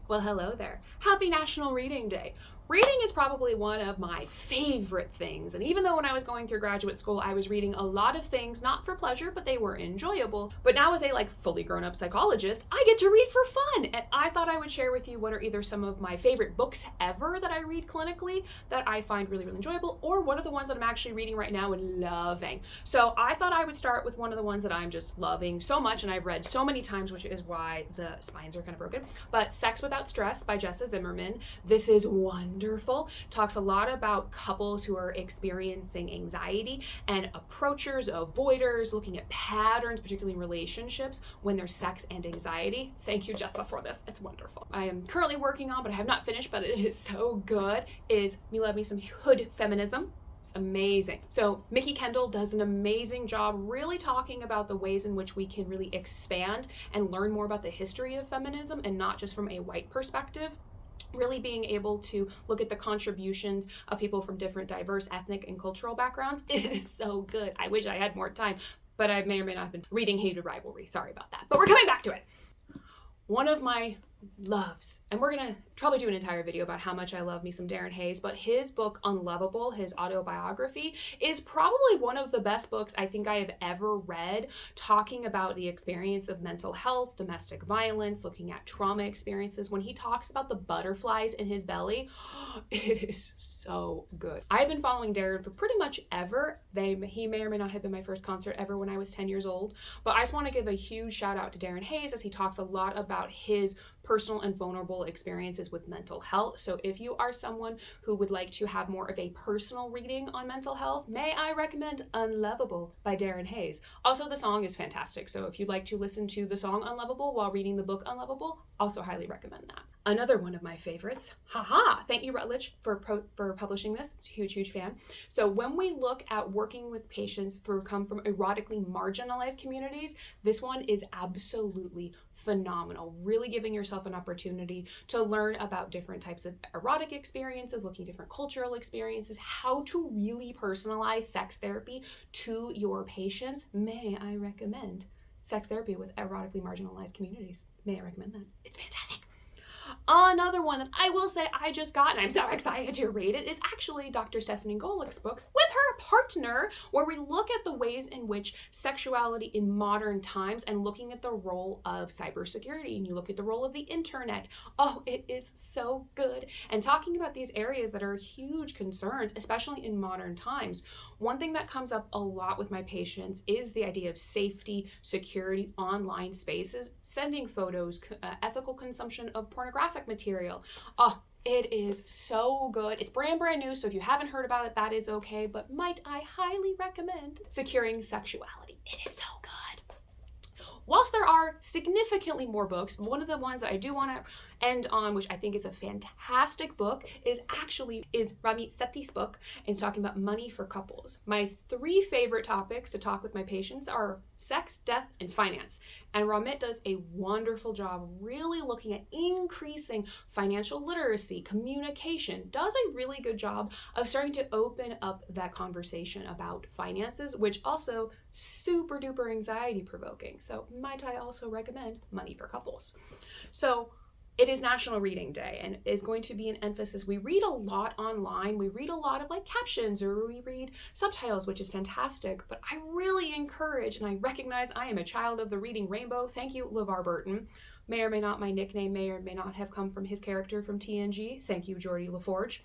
Well, hello there. Happy National Reading Day. Reading is probably one of my favorite things, and even though when I was going through graduate school I was reading a lot of things not for pleasure but they were enjoyable, but now as a fully grown-up psychologist I get to read for fun, and I thought I would share with you what are either some of my favorite books ever that I read clinically that I find really enjoyable, or what are the ones that I'm actually reading right now and loving. So I thought I would start with one of the ones that I'm just loving so much and I've read so many times, which is why the spines are kind of broken, but Sex Without Stress by Jessa Zimmermann. This is wonderful. Talks a lot about couples who are experiencing anxiety and approachers, avoiders, looking at patterns, particularly in relationships when there's sex and anxiety. Thank you, Jessa, for this. It's wonderful. I am currently working on, but I have not finished, but it is so good, is Me Love Me Some Hood Feminism. It's amazing. So Mikki Kendall does an amazing job really talking about the ways in which we can really expand and learn more about the history of feminism, and not just from a white perspective. Really being able to look at the contributions of people from different diverse ethnic and cultural backgrounds. It is so good. I wish I had more time, but I may or may not have been reading Hated Rivalry. Sorry about that. But we're coming back to it. One of my loves, and we're gonna probably do an entire video about how much I love me some Darren Hayes, but his book Unlovable, his autobiography, is probably one of the best books I think I have ever read, talking about the experience of mental health, domestic violence, looking at trauma experiences. When he talks about the butterflies in his belly, it is so good. I've been following Darren for pretty much ever. He may or may not have been my first concert ever when I was 10 years old, but I just want to give a huge shout out to Darren Hayes as he talks a lot about his personal and vulnerable experiences with mental health. So if you are someone who would like to have more of a personal reading on mental health, may I recommend Unlovable by Darren Hayes. Also, the song is fantastic. So if you'd like to listen to the song Unlovable while reading the book Unlovable, also highly recommend that. Another one of my favorites, thank you Routledge for publishing this. Huge fan. So when we look at working with patients who come from erotically marginalized communities, this one is absolutely phenomenal. Really giving yourself an opportunity to learn about different types of erotic experiences, looking at different cultural experiences, how to really personalize sex therapy to your patients. May I recommend Sex Therapy with Erotically Marginalized Communities. May I recommend that? It's fantastic. Another one that I will say I just got, and I'm so excited to read it, is actually Dr. Stefani Goerlich's books with her partner, where we look at the ways in which sexuality in modern times and looking at the role of cybersecurity, and you look at the role of the internet. Oh, it is so good. And talking about these areas that are huge concerns, especially in modern times. One thing that comes up a lot with my patients is the idea of safety, security, online spaces, sending photos, ethical consumption of pornographic material. Oh, it is so good. It's brand new, so if you haven't heard about it, that is okay, but might I highly recommend Securing Sexuality. It is so good. Whilst there are significantly more books, one of the ones that I do want to end on, which I think is a fantastic book, is Ramit Sethi's book, and it's talking about money for couples. My three favorite topics to talk with my patients are sex, death, and finance. And Ramit does a wonderful job really looking at increasing financial literacy, communication, does a really good job of starting to open up that conversation about finances, which also super duper anxiety provoking. So might I also recommend Money for Couples. So it is National Reading Day, and is going to be an emphasis. We read a lot online. We read a lot of captions, or we read subtitles, which is fantastic. But I really encourage, and I recognize I am a child of the reading rainbow. Thank you, LeVar Burton. May or may not, my nickname may or may not have come from his character from TNG. Thank you, Geordie LaForge.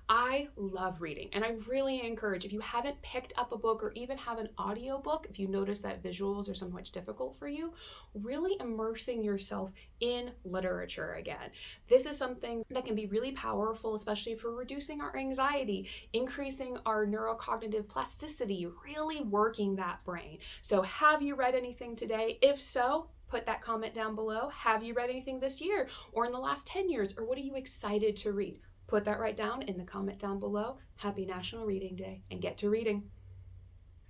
I love reading, and I really encourage, if you haven't picked up a book or even have an audio book, if you notice that visuals are somewhat difficult for you, really immersing yourself in literature again. This is something that can be really powerful, especially for reducing our anxiety, increasing our neurocognitive plasticity, really working that brain. So have you read anything today? If so, put that comment down below. Have you read anything this year or in the last 10 years, or what are you excited to read? Put that right down in the comment down below. Happy National Reading Day, and get to reading.